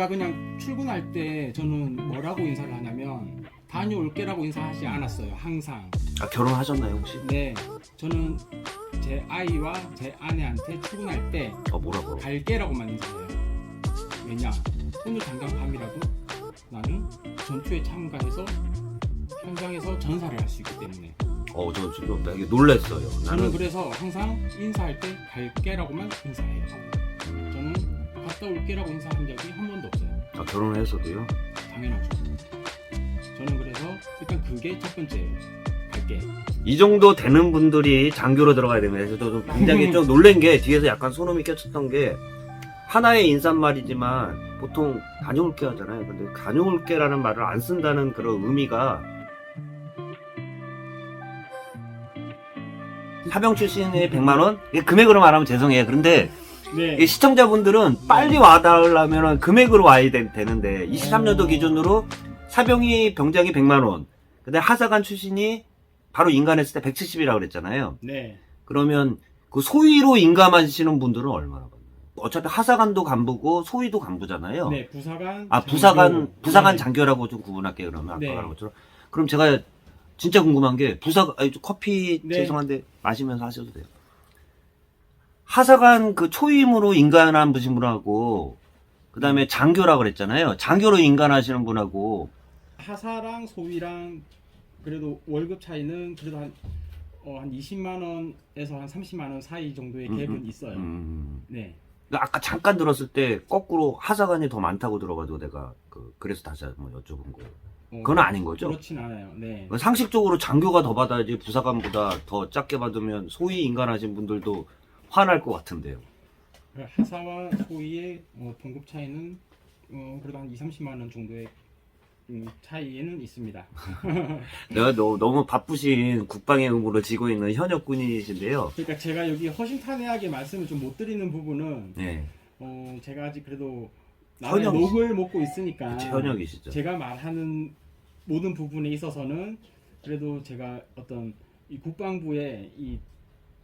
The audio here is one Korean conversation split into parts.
제가 그냥 출근할 때 저는 뭐라고 인사를 하냐면 다녀올게라고 인사하지 않았어요. 항상. 아, 결혼하셨나요 혹시? 네, 저는 제 아이와 제 아내한테 출근할 때 뭐라고? 갈게라고만 인사해요. 왜냐? 오늘 당장 밤이라도 나는 전투에 참가해서 현장에서 전사를 할 수 있기 때문에. 저 지금 되게 놀랬어요. 저는 그래서 항상 인사할 때 갈게라고만 인사해요. 저는 갔다 올게라고 인사한 적이 한 번도 없어요. 결혼을 했어도요? 당연하죠. 저는 그래서 일단 그게 첫 번째예요. 갈게. 이 정도 되는 분들이 장교로 들어가야 됩니다. 그래서 좀 굉장히 좀 놀란 게 뒤에서 약간 소름이 끼쳤던 게 하나의 인사말이지만 보통 다녀올게 하잖아요. 근데 다녀올게라는 말을 안 쓴다는 그런 의미가 사병 출신의 100만원? 금액으로 말하면 죄송해요. 그런데 네. 시청자분들은 빨리 와달라면 금액으로 와야 되는데 23년도 기준으로 사병이 병장이 100만원, 근데 하사관 출신이 바로 인간했을 때 170이라고 그랬잖아요. 네. 그러면 그 소위로 인감하시는 분들은 얼마나 받나요? 어차피 하사관도 간부고 소위도 간부잖아요. 네, 부사관. 부사관 네. 장교라고 좀 구분할게요. 그러면 아까 네. 말한 것처럼. 그럼 제가 진짜 궁금한 게 커피 네. 죄송한데 마시면서 하셔도 돼요. 하사관 그 초임으로 인간한 분하고 그다음에 장교라고 그랬잖아요. 장교로 인간하시는 분하고 하사랑 소위랑 그래도 월급 차이는 그래도 한 20만 원에서 한 30만 원 사이 정도의 갭은 있어요. 네. 아까 잠깐 들었을 때 거꾸로 하사관이 더 많다고 들어가지고 내가 그래서 다시 한번 여쭤본 거예요. 그건 아닌 거죠? 그렇진 않아요. 네. 상식적으로 장교가 더 받아야지 부사관보다 더 작게 받으면 소위 인간하신 분들도 화날 것 같은데요. 하사와 소위의 봉급 차이는 그래도 한 30만 원 정도의 차이에는 있습니다. 내가 너무 바쁘신 국방의 의무로 지고 있는 현역 군인이신데요. 그러니까 제가 여기 허심탄회하게 말씀을 좀 못 드리는 부분은 네. 제가 아직 그래도 나의 목을 먹고 있으니까 현역이시죠. 제가 말하는 모든 부분에 있어서는 그래도 제가 어떤 이 국방부의 이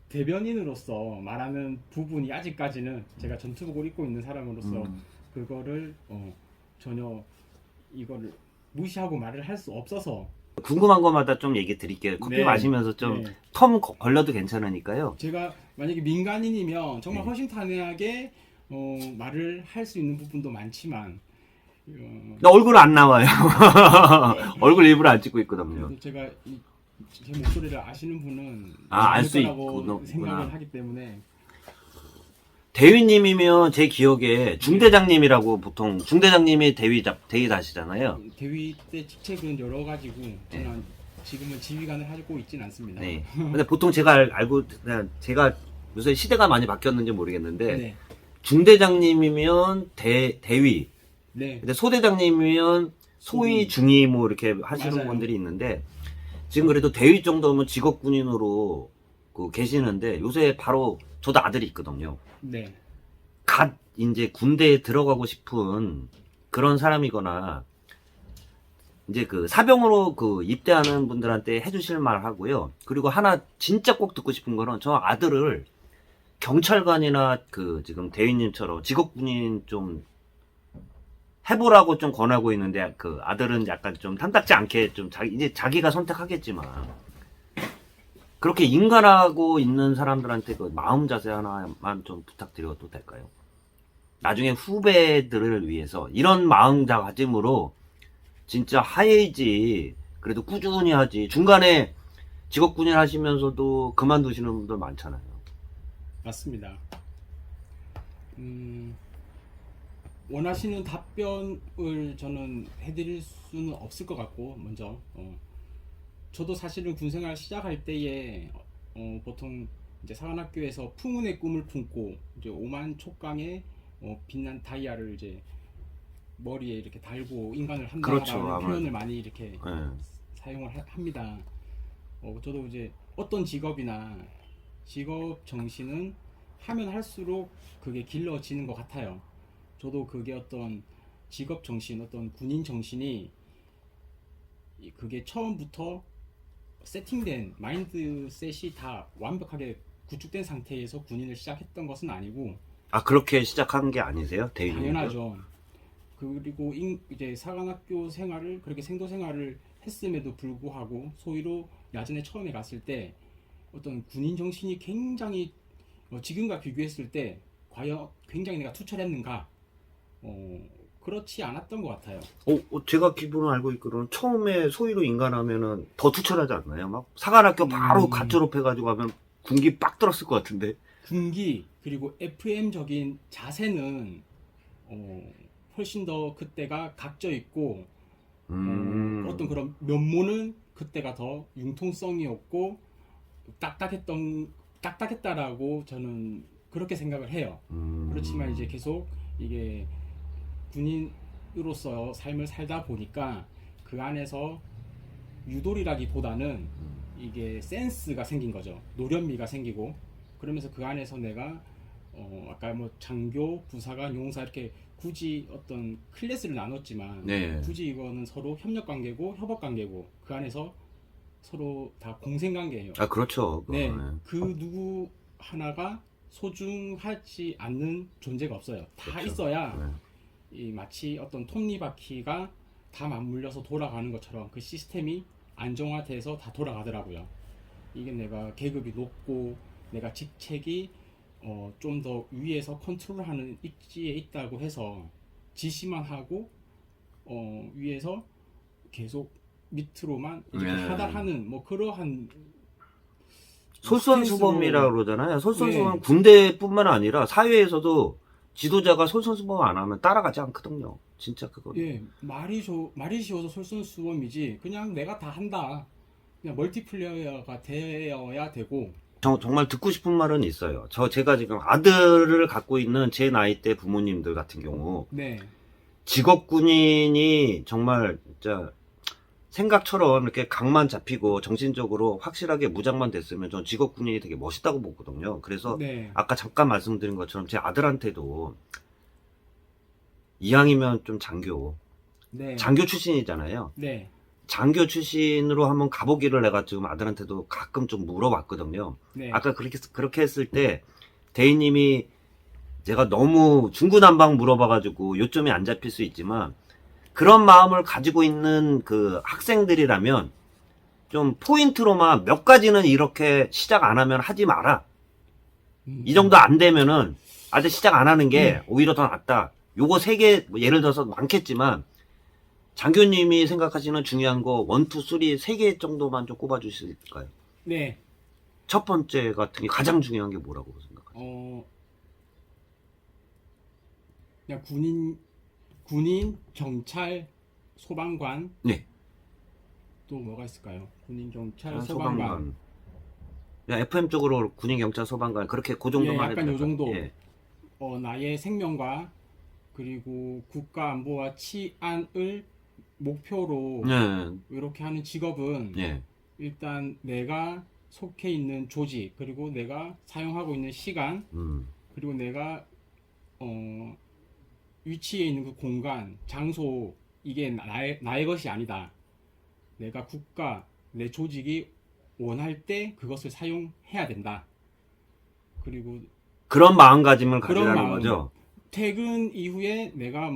대변인으로서 말하는 부분이 아직까지는 제가 전투복을 입고 있는 사람으로서 그거를 전혀 이거를 무시하고 말을 할 수 없어서 궁금한 것마다 좀 얘기 드릴게요. 커피 네. 마시면서 좀 네. 텀 걸려도 괜찮으니까요. 제가 만약에 민간인이면 정말 네. 허심탄회하게 말을 할 수 있는 부분도 많지만 나 얼굴 안 나와요. 얼굴 일부러 안 찍고 있거든요. 그래도 제가 제 목소리를 아시는 분은 알 수 거라고 있구나. 생각을 하기 때문에 대위님이면 제 기억에 중대장님이라고 보통 중대장님이 대위다시잖아요. 대위 때 직책은 여러 가지고 저는 지금은 지휘관을 하고 있진 않습니다. 네. 근데 보통 제가 알고 그냥 제가 요새 시대가 많이 바뀌었는지 모르겠는데 네. 중대장님이면 대위, 네. 근데 소대장님이면 소위, 중위 뭐 이렇게 하시는 맞아요. 분들이 있는데 지금 그래도 대위 정도면 직업 군인으로 계시는데 요새 바로 저도 아들이 있거든요. 네. 갓 이제 군대에 들어가고 싶은 그런 사람이거나 이제 사병으로 입대하는 분들한테 해주실 말 하고요. 그리고 하나 진짜 꼭 듣고 싶은 거는 저 아들을 경찰관이나 지금 대위님처럼 직업군인 좀 해보라고 좀 권하고 있는데 아들은 약간 좀 탐탁지 않게 좀 이제 자기가 선택하겠지만 그렇게 인간하고 있는 사람들한테 마음 자세 하나만 좀 부탁드려도 될까요? 나중에 후배들을 위해서 이런 마음가짐으로 진짜 하야지 그래도 꾸준히 하지. 중간에 직업군인 하시면서도 그만두시는 분들 많잖아요. 맞습니다. 원하시는 답변을 저는 해드릴 수는 없을 것 같고 먼저 저도 사실은 군생활 시작할 때에 보통 이제 사관학교에서 풍운의 꿈을 품고 이제 오만 촉강에 빛난 다이아를 이제 머리에 이렇게 달고 인간을 한다라는 그렇죠, 표현을 많이 이렇게 사용을 합니다. 저도 이제 어떤 직업이나 직업 정신은 하면 할수록 그게 길러지는 것 같아요. 저도 그게 어떤 직업 정신, 어떤 군인 정신이 그게 처음부터 세팅된 마인드셋이 다 완벽하게 구축된 상태에서 군인을 시작했던 것은 아니고. 그렇게 시작한 게 아니세요? 대위님? 당연하죠. 그리고 이제 사관학교 생활을 그렇게 생도 생활을 했음에도 불구하고 소위로 야전에 처음에 갔을 때 어떤 군인 정신이 굉장히 지금과 비교했을 때 과연 굉장히 내가 투철했는가? 그렇지 않았던 것 같아요. 제가 기본으로 알고 있기로는 처음에 소위로 인간하면은 더 투철하지 않나요? 막 사관학교 바로 갓 졸업해가지고 하면 군기 빡 들었을 것 같은데. 군기 그리고 FM적인 자세는 훨씬 더 그때가 각져 있고 어떤 그런 면모는 그때가 더 융통성이었고 딱딱했다라고 저는 그렇게 생각을 해요. 그렇지만 이제 계속 이게 군인으로서 삶을 살다 보니까 그 안에서 유도리라기보다는 이게 센스가 생긴 거죠. 노련미가 생기고 그러면서 그 안에서 내가 아까 뭐 장교, 부사관, 용사 이렇게 굳이 어떤 클래스를 나눴지만 네. 굳이 이거는 서로 협력 관계고 협업 관계고 그 안에서 서로 다 공생 관계예요. 아, 그렇죠. 네, 그 누구 하나가 소중하지 않는 존재가 없어요. 다 그렇죠. 있어야 이 마치 어떤 톱니바퀴가 다 맞물려서 돌아가는 것처럼 그 시스템이 안정화돼서 다 돌아가더라고요. 이게 내가 계급이 높고 내가 직책이 좀 더 위에서 컨트롤하는 입지에 있다고 해서 지시만 하고 위에서 계속 밑으로만 이렇게 하달하는 뭐 그러한 솔선수범이라고 그러잖아요. 솔선수범은 네. 군대뿐만 아니라 사회에서도 지도자가 솔선수범 안 하면 따라가지 않거든요. 진짜 그거. 예, 말이 쉬워서 솔선수범이지 그냥 내가 다 한다. 그냥 멀티플레이어가 되어야 되고 정말 듣고 싶은 말은 있어요. 제가 지금 아들을 갖고 있는 제 나이 대 부모님들 같은 경우 네, 직업 군인이 정말 진짜 생각처럼 이렇게 각만 잡히고 정신적으로 확실하게 무장만 됐으면 전 직업 군인이 되게 멋있다고 보거든요. 그래서 네, 아까 잠깐 말씀드린 것처럼 제 아들한테도 이왕이면 좀 네, 장교 출신이잖아요. 네, 장교 출신으로 한번 가보기를 내가 지금 아들한테도 가끔 좀 물어봤거든요. 네, 아까 그렇게 했을 때 대인님이 제가 너무 중구난방 물어봐가지고 요점이 안 잡힐 수 있지만 그런 마음을 가지고 있는 그 학생들이라면 좀 포인트로만 몇 가지는 이렇게 시작 안 하면 하지 마라. 이 정도 안 되면은 아직 시작 안 하는 게 오히려 더 낫다. 요거 3개, 뭐 예를 들어서 많겠지만 장교님이 생각하시는 중요한 거 1, 2, 3, 3개 정도만 좀 꼽아주실까요? 네. 첫 번째 같은 게 가장 중요한 게 뭐라고 생각하세요? 그냥 군인, 경찰, 소방관. 네. 또 뭐가 있을까요? 군인, 경찰, 소방관. 소방관. FM 쪽으로 군인, 경찰, 소방관 그렇게 그 정도만 예, 약간 해도 요 정도. 예. 나의 생명과 그리고 국가 안보와 치안을 목표로 예. 이렇게 하는 직업은 예. 일단 내가 속해 있는 조직 그리고 내가 사용하고 있는 시간 그리고 내가 위치에 있는 그 공간, 장소 이게 나의 것이 아니다. 내가 국가, 내 조직이 원할 때 그것을 사용해야 된다. 그리고 그런 마음가짐을 그런 가지라는 마음. 거죠. 퇴근 이후에 내가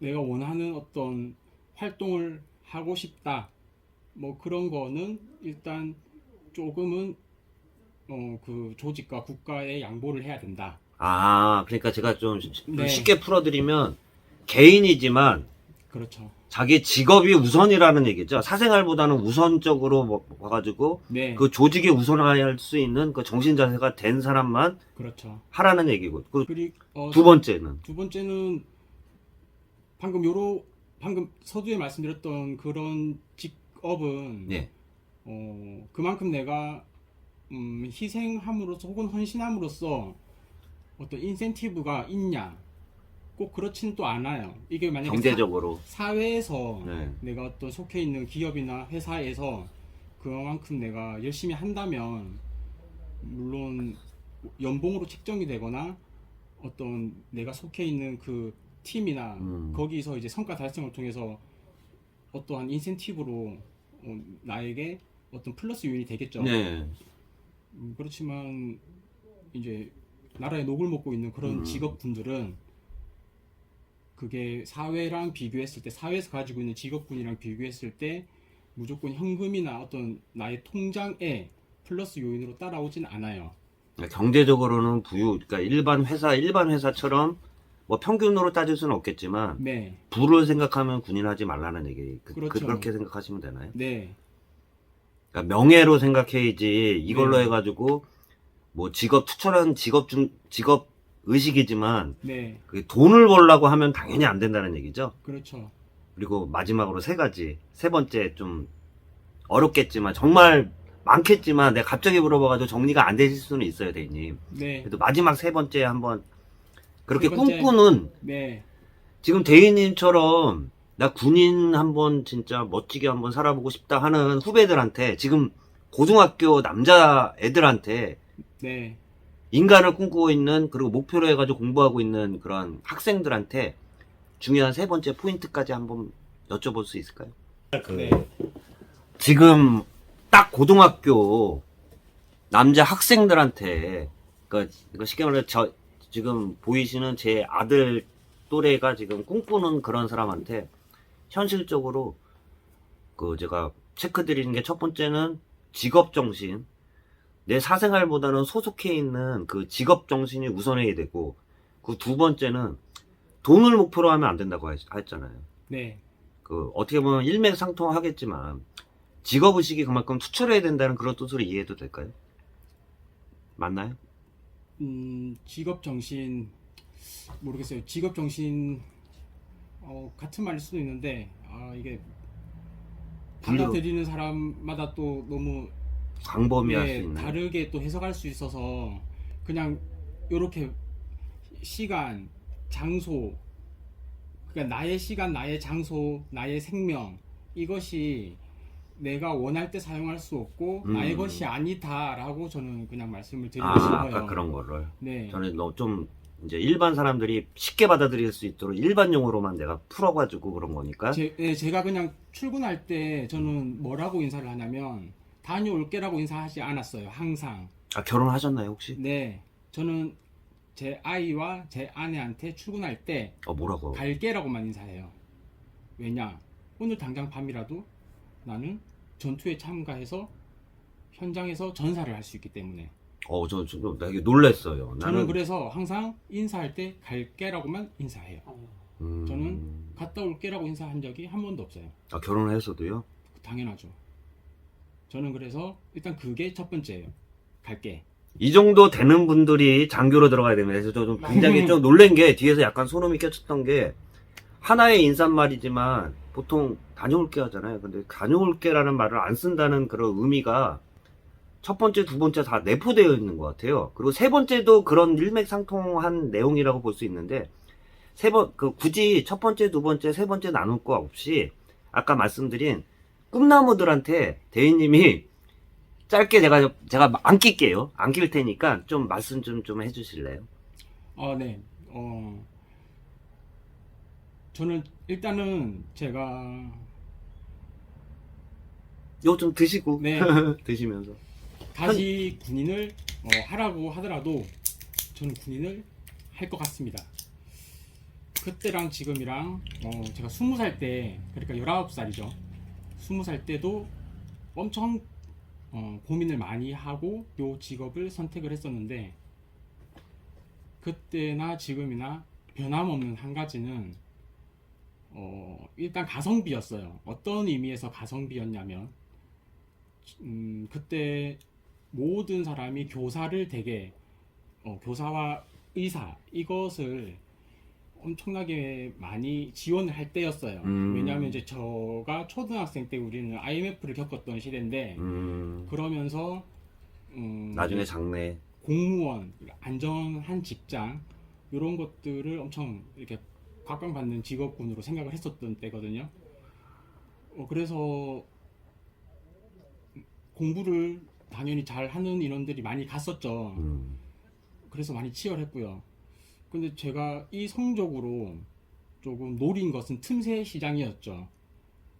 원하는 어떤 활동을 하고 싶다. 뭐 그런 거는 일단 조금은 그 조직과 국가에 양보를 해야 된다. 그러니까 제가 좀 네. 쉽게 풀어드리면 개인이지만 그렇죠. 자기 직업이 우선이라는 얘기죠. 사생활보다는 우선적으로 와가지고 네. 그 조직이 우선할 수 있는 그 정신 자세가 된 사람만 그렇죠. 하라는 얘기고. 그리고 두 번째는 두 번째는 방금 서두에 말씀드렸던 그런 직업은 예. 그만큼 내가 희생함으로써 혹은 헌신함으로써 어떤 인센티브가 있냐? 꼭 그렇지는 또 않아요. 이게 만약에 경제적으로 사회에서 네. 내가 어떤 속해 있는 기업이나 회사에서 그만큼 내가 열심히 한다면 물론 연봉으로 책정이 되거나 어떤 내가 속해 있는 그 팀이나 거기서 이제 성과 달성을 통해서 어떠한 인센티브로 나에게 어떤 플러스 요인이 되겠죠. 네. 그렇지만 이제 나라의 녹을 먹고 있는 그런 직업군들은 그게 사회랑 비교했을 때 사회에서 가지고 있는 직업군이랑 비교했을 때 무조건 현금이나 어떤 나의 통장에 플러스 요인으로 따라오진 않아요. 그러니까 경제적으로는 그러니까 일반 회사처럼 뭐 평균으로 따질 수는 없겠지만 네, 부를 생각하면 군인하지 말라는 얘기. 그렇죠. 그렇게 생각하시면 되나요? 네, 그러니까 명예로 생각해야지 이걸로 네. 해가지고 뭐 투철한 직업 의식이지만 네, 그게 돈을 벌려고 하면 당연히 안 된다는 얘기죠. 그렇죠. 그리고 마지막으로 세 번째 좀 어렵겠지만 정말 많겠지만 내가 갑자기 물어봐가지고 정리가 안 되실 수는 있어요, 대리님. 네, 그래도 마지막 세 번째 한번 그렇게 세 번째. 꿈꾸는 네, 지금 대리님처럼 나 군인 한번 진짜 멋지게 한번 살아보고 싶다 하는 후배들한테 지금 고등학교 남자 애들한테 네. 인간을 꿈꾸고 있는 그리고 목표로 해가지고 공부하고 있는 그런 학생들한테 중요한 세 번째 포인트까지 한번 여쭤볼 수 있을까요? 네. 지금 딱 고등학교 남자 학생들한테 그러니까 쉽게 말해 지금 보이시는 제 아들 또래가 지금 꿈꾸는 그런 사람한테 현실적으로 제가 체크 드리는 게 첫 번째는 직업 정신, 내 사생활보다는 소속해 있는 그 직업 정신이 우선해야 되고, 그 두 번째는 돈을 목표로 하면 안 된다고 했잖아요. 네. 어떻게 보면 일맥상통하겠지만 직업 의식이 그만큼 투철해야 된다는 그런 뜻으로 이해해도 될까요? 맞나요? 직업 정신 모르겠어요. 직업 정신 같은 말일 수도 있는데 이게 받아들이는 사람마다 또 너무 광범위할 수 있는. 다르게 또 해석할 수 있어서 그냥 요렇게 시간, 장소, 그러니까 나의 시간, 나의 장소, 나의 생명 이것이 내가 원할 때 사용할 수 없고 나의 것이 아니다라고 저는 그냥 말씀을 드리고 싶어요. 아까 그런 거를. 네. 저는 좀 이제 일반 사람들이 쉽게 받아들일 수 있도록 일반 용어로만 내가 풀어가지고 그런 거니까. 제가 그냥 출근할 때 저는 뭐라고 인사를 하냐면 다녀올게라고 인사하지 않았어요. 항상. 결혼하셨나요 혹시? 네. 저는 제 아이와 제 아내한테 출근할 때 뭐라고? 갈게라고만 인사해요. 왜냐? 오늘 당장 밤이라도 나는 전투에 참가해서 현장에서 전사를 할 수 있기 때문에. 저 되게 놀랬어요. 저는 그래서 항상 인사할 때 갈게라고만 인사해요. 저는 갔다 올게라고 인사한 적이 한 번도 없어요. 결혼을 했어도요? 당연하죠. 저는 그래서 일단 그게 첫 번째예요. 갈게. 이 정도 되는 분들이 장교로 들어가야 됩니다. 그래서 저 좀 굉장히 좀 놀란 게 뒤에서 약간 소름이 끼쳤던 게 하나의 인사말이지만 보통 다녀올게 하잖아요. 근데 다녀올게라는 말을 안 쓴다는 그런 의미가 첫 번째, 두 번째 다 내포되어 있는 것 같아요. 그리고 세 번째도 그런 일맥상통한 내용이라고 볼 수 있는데 굳이 첫 번째, 두 번째, 세 번째 나눌 거 없이 아까 말씀드린 꿈나무들한테 대리님이 짧게 제가 안 낄게요. 안 낄 테니까 좀 말씀 좀 해주실래요? 네. 저는 일단은 제가 이거 좀 드시고 네. 드시면서 다시 군인을 하라고 하더라도 저는 군인을 할 것 같습니다. 그때랑 지금이랑 제가 20살 때 그러니까 19살이죠. 20살 때도 엄청 고민을 많이 하고 요 직업을 선택을 했었는데 그때나 지금이나 변함없는 한 가지는 일단 가성비였어요. 어떤 의미에서 가성비였냐면 그때 모든 사람이 교사를 되게 교사와 의사 이것을 엄청나게 많이 지원을 할 때였어요. 왜냐하면 이제 저가 초등학생 때 우리는 IMF를 겪었던 시대인데 그러면서 나중에 장래 공무원, 안전한 직장 이런 것들을 엄청 이렇게 각광받는 직업군으로 생각을 했었던 때거든요. 그래서 공부를 당연히 잘 하는 인원들이 많이 갔었죠. 그래서 많이 치열했고요. 근데 제가 이 성적으로 조금 노린 것은 틈새 시장이었죠.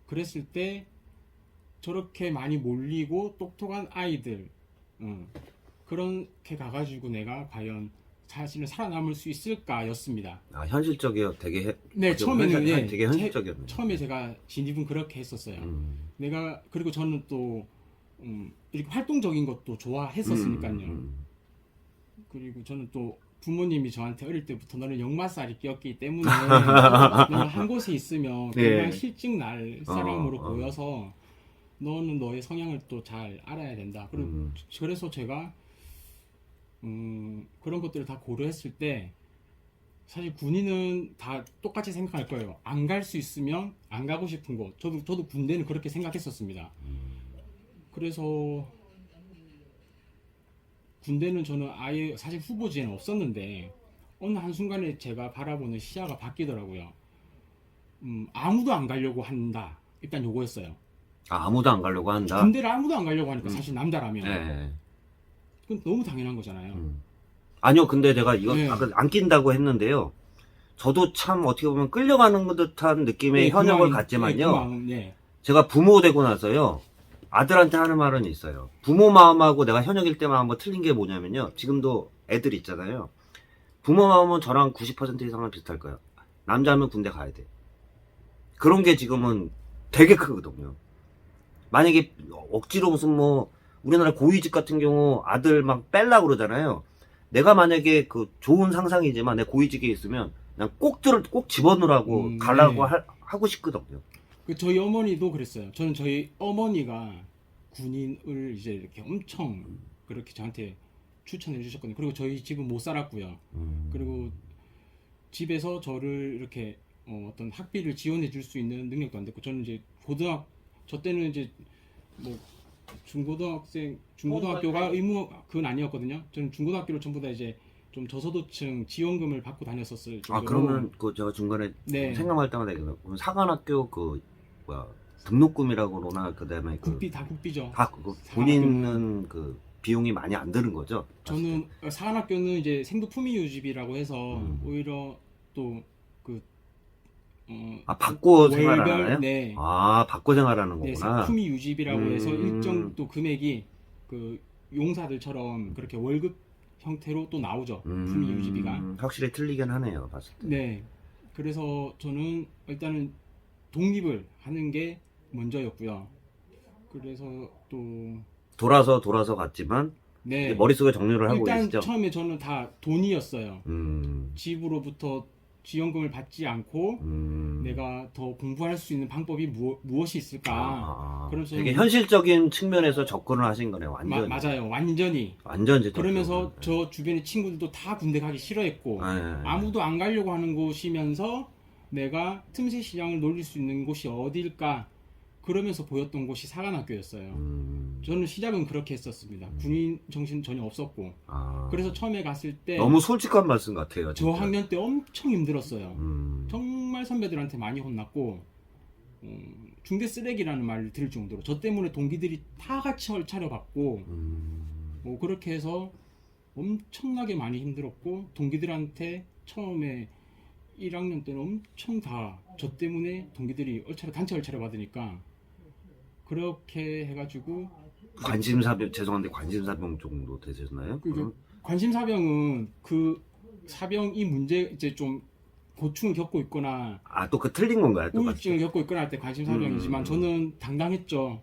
그랬을 때 저렇게 많이 몰리고 똑똑한 아이들 그렇게 가가지고 내가 과연 사실은 살아남을 수 있을까였습니다. 아, 현실적이요. 되게 네, 처음에는 예, 되게 현실적이었네요. 처음에 제가 진입은 그렇게 했었어요. 내가 그리고 저는 또 이렇게 활동적인 것도 좋아했었으니까요. 그리고 저는 또 부모님이 저한테 어릴 때부터 너는 역마살이 끼었기 때문에 너는 한 곳에 있으면 그냥 네. 실직 날 사람으로 어. 보여서 너는 너의 성향을 또 잘 알아야 된다. 그리고 그래서 제가 그런 것들을 다 고려했을 때 사실 군인은 다 똑같이 생각할 거예요. 안 갈 수 있으면 안 가고 싶은 곳. 저도 군대는 그렇게 생각했었습니다. 그래서 군대는 저는 아예 사실 후보지에는 없었는데 어느 한순간에 제가 바라보는 시야가 바뀌더라고요. 아무도 안 가려고 한다. 일단 요거였어요. 아, 아무도 안 가려고 한다. 군대를 아무도 안 가려고 하니까 사실 남자라면 네. 그건 너무 당연한 거잖아요. 아니요, 근데 제가 이거 네. 아까 안 낀다고 했는데요. 저도 참 어떻게 보면 끌려가는 듯한 느낌의 네, 그 현역을 마음, 갖지만요. 네, 그 마음, 네. 제가 부모 되고 나서요. 아들한테 하는 말은 있어요. 부모 마음하고 내가 현역일 때만 한번 틀린 게 뭐냐면요. 지금도 애들 있잖아요. 부모 마음은 저랑 90% 이상은 비슷할 거예요. 남자면 군대 가야 돼. 그런 게 지금은 되게 크거든요. 만약에 억지로 무슨 뭐 우리나라 고위직 같은 경우 아들 막 뺄라 그러잖아요. 내가 만약에 그 좋은 상상이지만 내 고위직에 있으면 그냥 꼭 집어넣으라고 가려고 네. 하고 싶거든요. 그 저희 어머니도 그랬어요. 저는 저희 어머니가 군인을 이제 이렇게 엄청 그렇게 저한테 추천해 주셨거든요. 그리고 저희 집은 못 살았고요. 그리고 집에서 저를 이렇게 어떤 학비를 지원해 줄 수 있는 능력도 안 됐고 저는 이제 저 때는 이제 뭐 중고등학교가 의무 그건 아니었거든요. 저는 중고등학교를 전부 다 이제 좀 저소득층 지원금을 받고 다녔었을 정도로. 아, 그러면 그 제가 중간에 네. 생각할 때마다 그럼 사관학교 그 뭐야 등록금이라고 그러나 그다음에 그 국비죠. 다 그거 본인은 그 비용이 많이 안 드는 거죠? 저는 사관학교는 이제 생도품위 유지비라고 해서 오히려 또 그 아, 받고 생활하나요? 네. 아, 받고 생활하는 네, 거구나. 품위 유지비라고 해서 일정 또 금액이 그 용사들처럼 그렇게 월급 형태로 또 나오죠. 품위 유지비가. 확실히 틀리긴 하네요, 봤을 때. 네. 그래서 저는 일단은 독립을 하는 게 먼저였고요. 그래서 또 돌아서 갔지만 네. 머릿속에 정리를 하고 일단 계시죠? 처음에 저는 다 돈이었어요. 음, 집으로부터 지원금을 받지 않고 내가 더 공부할 수 있는 방법이 무엇이 있을까? 그래서 되게 현실적인 측면에서 접근을 하신 거네요, 완전. 맞아요, 완전히. 완전 제대로. 그러면서 저 주변의 친구들도 다 군대 가기 싫어했고 네. 아무도 안 가려고 하는 곳이면서 내가 틈새 시장을 노릴 수 있는 곳이 어디일까? 그러면서 보였던 곳이 사관학교였어요. 저는 시작은 그렇게 했었습니다. 군인 정신 전혀 없었고. 그래서 처음에 갔을 때 너무 솔직한 말씀 같아요. 진짜. 저학년 때 엄청 힘들었어요. 정말 선배들한테 많이 혼났고 중대 쓰레기라는 말을 들을 정도로 저 때문에 동기들이 다 같이 차려봤고 뭐 그렇게 해서 엄청나게 많이 힘들었고 동기들한테 처음에 1학년 때는 엄청 다 저 때문에 동기들이 단체 얼차려 받으니까 그렇게 해가지고 관심사병, 죄송한데 관심사병 정도 되셨나요? 관심사병은 그 사병이 문제 이제 좀 고충을 겪고 있거나 또 그 틀린 건가요? 또 우울증을 겪고 있거나 할 때 관심사병이지만 저는 당당했죠.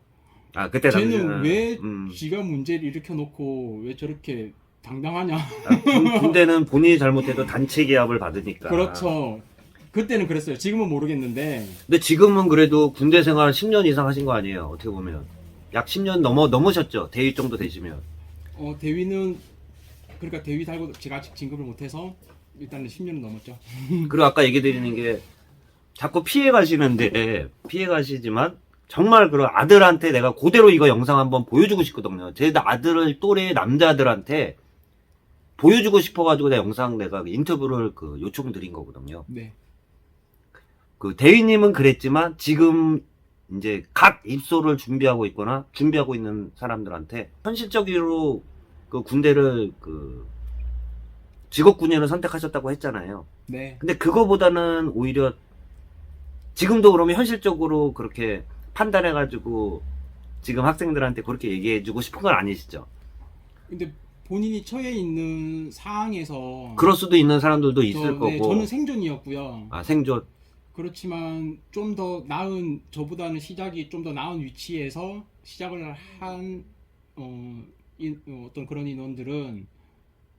그때 쟤는 왜 지가 문제를 일으켜 놓고 왜 저렇게 당당하냐? 군대는 본인이 잘못해도 단체 계약을 받으니까. 그렇죠. 그때는 그랬어요. 지금은 모르겠는데. 근데 지금은 그래도 군대 생활 10년 이상 하신 거 아니에요? 어떻게 보면 약 10년 넘으셨죠? 대위 정도 되시면. 대위는 그러니까 대위 달고 제가 아직 진급을 못해서 일단은 10년은 넘었죠. 그리고 아까 얘기 드리는 게 자꾸 피해 가시지만 정말 그 아들한테 내가 그대로 이거 영상 한번 보여주고 싶거든요. 제 아들을 또래 남자들한테 보여주고 싶어가지고 내가 인터뷰를 요청드린 거거든요. 네. 그 대위님은 그랬지만 지금 이제 갓 입소를 준비하고 있거나 준비하고 있는 사람들한테 현실적으로 그 군대를 직업군인을 선택하셨다고 했잖아요. 네. 근데 그거보다는 오히려 지금도 그러면 현실적으로 그렇게 판단해가지고 지금 학생들한테 그렇게 얘기해주고 싶은 건 아니시죠? 근데 본인이 처해 있는 상황에서 그럴 수도 있는 사람들도 있을 네, 거고. 저는 생존이었고요. 아, 생존. 그렇지만 좀 더 나은 저보다는 시작이 좀 더 나은 위치에서 시작을 한 어떤 그런 인원들은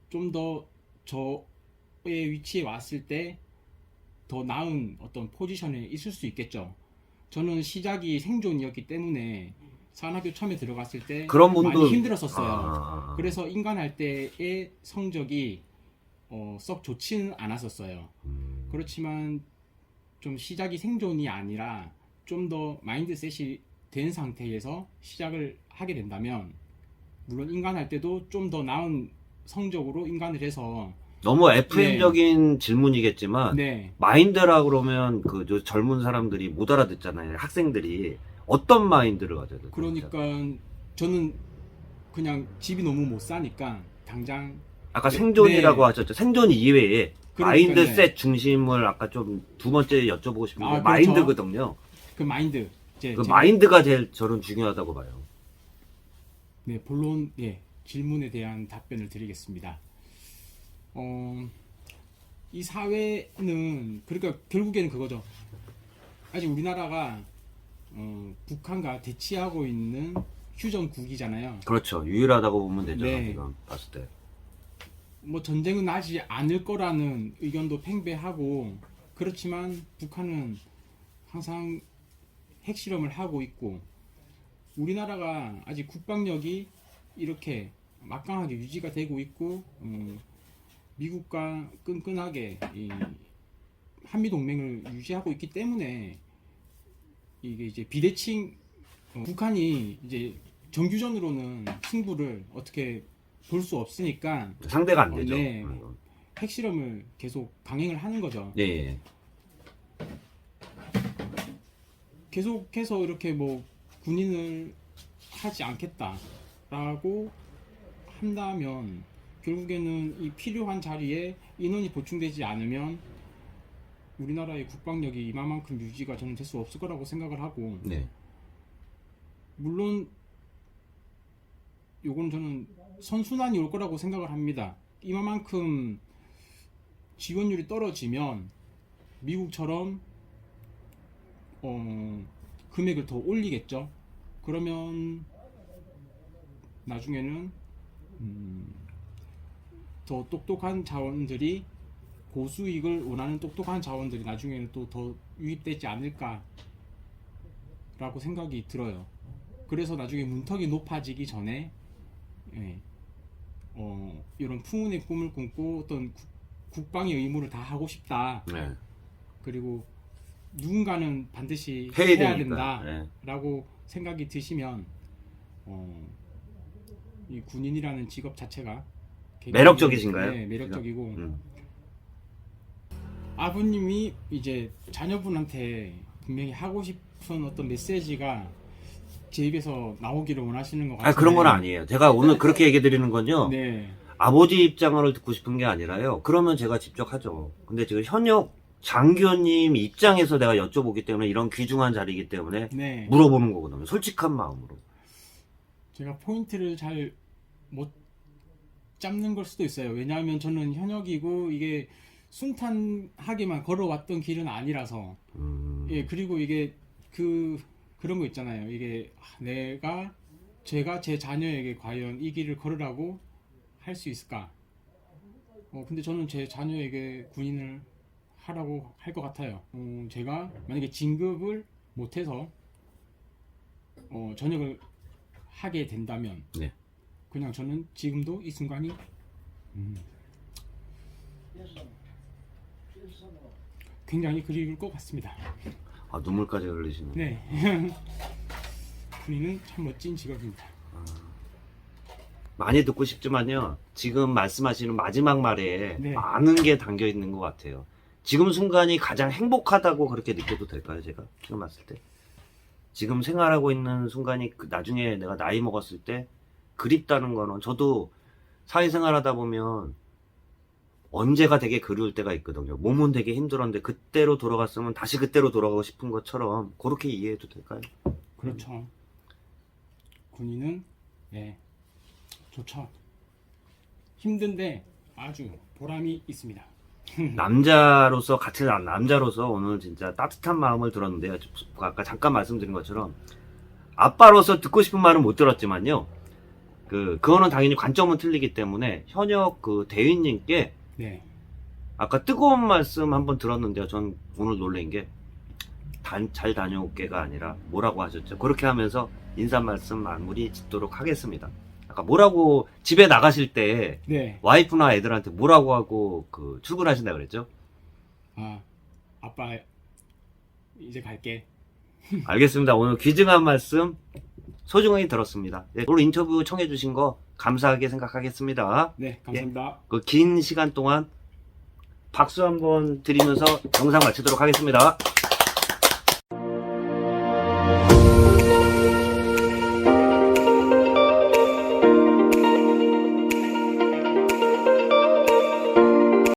좀 더 저의 위치에 왔을 때 더 나은 어떤 포지션에 있을 수 있겠죠. 저는 시작이 생존이었기 때문에 산학교 처음에 들어갔을 때 그런 분도 많이 힘들었었어요. 아. 그래서 인간할 때의 성적이 썩 좋지는 않았었어요. 그렇지만 좀 시작이 생존이 아니라 좀 더 마인드셋이 된 상태에서 시작을 하게 된다면 물론 인간할 때도 좀 더 나은 성적으로 인간을 해서 너무 FM적인 질문이겠지만 네. 마인드라 그러면 그 저 젊은 사람들이 못 알아듣잖아요. 학생들이 어떤 마인드를 가져야 돼요? 그러니까 저는 그냥 집이 너무 못 사니까 당장 아까 네, 생존이라고 네. 하셨죠. 생존 이외에 그러니까요. 마인드셋 중심을 아까 좀 두 번째 여쭤보고 싶은 게 아, 그렇죠. 마인드거든요. 그 마인드 이제 그 제가 마인드가 제일 저는 중요하다고 봐요. 네, 본론 질문에 대한 답변을 드리겠습니다. 이 사회는 그러니까 결국에는 그거죠. 아직 우리나라가 북한과 대치하고 있는 휴전국이잖아요. 그렇죠. 유일하다고 보면 되죠. 네. 지금 봤을 때. 뭐 전쟁은 나지 않을 거라는 의견도 팽배하고 그렇지만 북한은 항상 핵실험을 하고 있고 우리나라가 아직 국방력이 이렇게 막강하게 유지가 되고 있고 미국과 끈끈하게 이 한미 동맹을 유지하고 있기 때문에 이게 이제 비대칭 북한이 이제 정규전으로는 승부를 어떻게 볼 수 없으니까 상대가 안 되죠. 네. 핵실험을 계속 강행을 하는 거죠. 예, 예. 계속해서 이렇게 뭐 군인을 하지 않겠다라고 한다면 결국에는 이 필요한 자리에 인원이 보충되지 않으면 우리나라의 국방력이 이만큼 유지가 저는 될 수 없을 거라고 생각을 하고 네. 물론 요건 저는 선순환이 올 거라고 생각을 합니다. 이만큼 지원율이 떨어지면 미국처럼 금액을 더 올리겠죠. 그러면 나중에는 더 똑똑한 자원들이 고수익을 원하는 똑똑한 자원들이 나중에는 또 더 유입되지 않을까라고 생각이 들어요. 그래서 나중에 문턱이 높아지기 전에 이런 풍운의 꿈을 꿈고 어떤 국방의 의무를 다 하고 싶다. 네. 그리고 누군가는 반드시 해야 해야 되니까. 네. 된다라고 생각이 드시면 이 군인이라는 직업 자체가 굉장히, 매력적이신가요? 네, 매력적이고 음. 아버님이 이제 자녀분한테 분명히 하고 싶은 어떤 메시지가 제 입에서 나오기를 원하시는 것 같아요. 아, 그런 건 아니에요. 제가 오늘 그렇게 얘기 드리는 건요. 네. 아버지 입장을 듣고 싶은 게 아니라요. 그러면 제가 직접 하죠. 근데 지금 현역 장교님 입장에서 내가 여쭤보기 때문에 이런 귀중한 자리이기 때문에 네. 물어보는 거거든요. 솔직한 마음으로. 제가 포인트를 잘 못 잡는 걸 수도 있어요. 왜냐하면 저는 현역이고 이게 순탄하게만 걸어왔던 길은 아니라서. 예, 그리고 이게 그런 거 있잖아요. 이게 제가 제 자녀에게 과연 이 길을 걸으라고 할 수 있을까? 근데 저는 제 자녀에게 군인을 하라고 할 것 같아요. 제가 만약에 진급을 못해서 전역을 하게 된다면 네. 그냥 저는 지금도 이 순간이 굉장히 그리울 것 같습니다. 아, 눈물까지 흘리시네. 네. 군인은 참 멋진 직업입니다. 많이 듣고 싶지만요. 지금 말씀하시는 마지막 말에 네. 많은 게 담겨 있는 것 같아요. 지금 순간이 가장 행복하다고 그렇게 느껴도 될까요, 제가? 지금 봤을 때. 지금 생활하고 있는 순간이 나중에 내가 나이 먹었을 때 그립다는 거는 저도 사회생활 하다 보면 언제가 되게 그리울 때가 있거든요. 몸은 되게 힘들었는데 그때로 돌아갔으면 다시 그때로 돌아가고 싶은 것처럼 그렇게 이해해도 될까요? 그렇죠. 군인은 좋죠. 힘든데 아주 보람이 있습니다. 남자로서 같은 남자로서 오늘 진짜 따뜻한 마음을 들었는데요. 아까 잠깐 말씀드린 것처럼 아빠로서 듣고 싶은 말은 못 들었지만요. 그거는 당연히 관점은 틀리기 때문에 현역 그 대위님께 네. 아까 뜨거운 말씀 한번 들었는데요. 전 오늘 놀란 게 잘 다녀올게가 아니라 뭐라고 하셨죠? 그렇게 하면서 인사 말씀 마무리 짓도록 하겠습니다. 아까 뭐라고 집에 나가실 때 네. 와이프나 애들한테 뭐라고 하고 출근하신다 그랬죠? 아, 아빠 이제 갈게. 알겠습니다. 오늘 귀중한 말씀 소중하게 들었습니다. 네, 오늘 인터뷰 청해주신 거 감사하게 생각하겠습니다. 네, 감사합니다. 그 긴 시간 동안 박수 한번 드리면서 영상 마치도록 하겠습니다.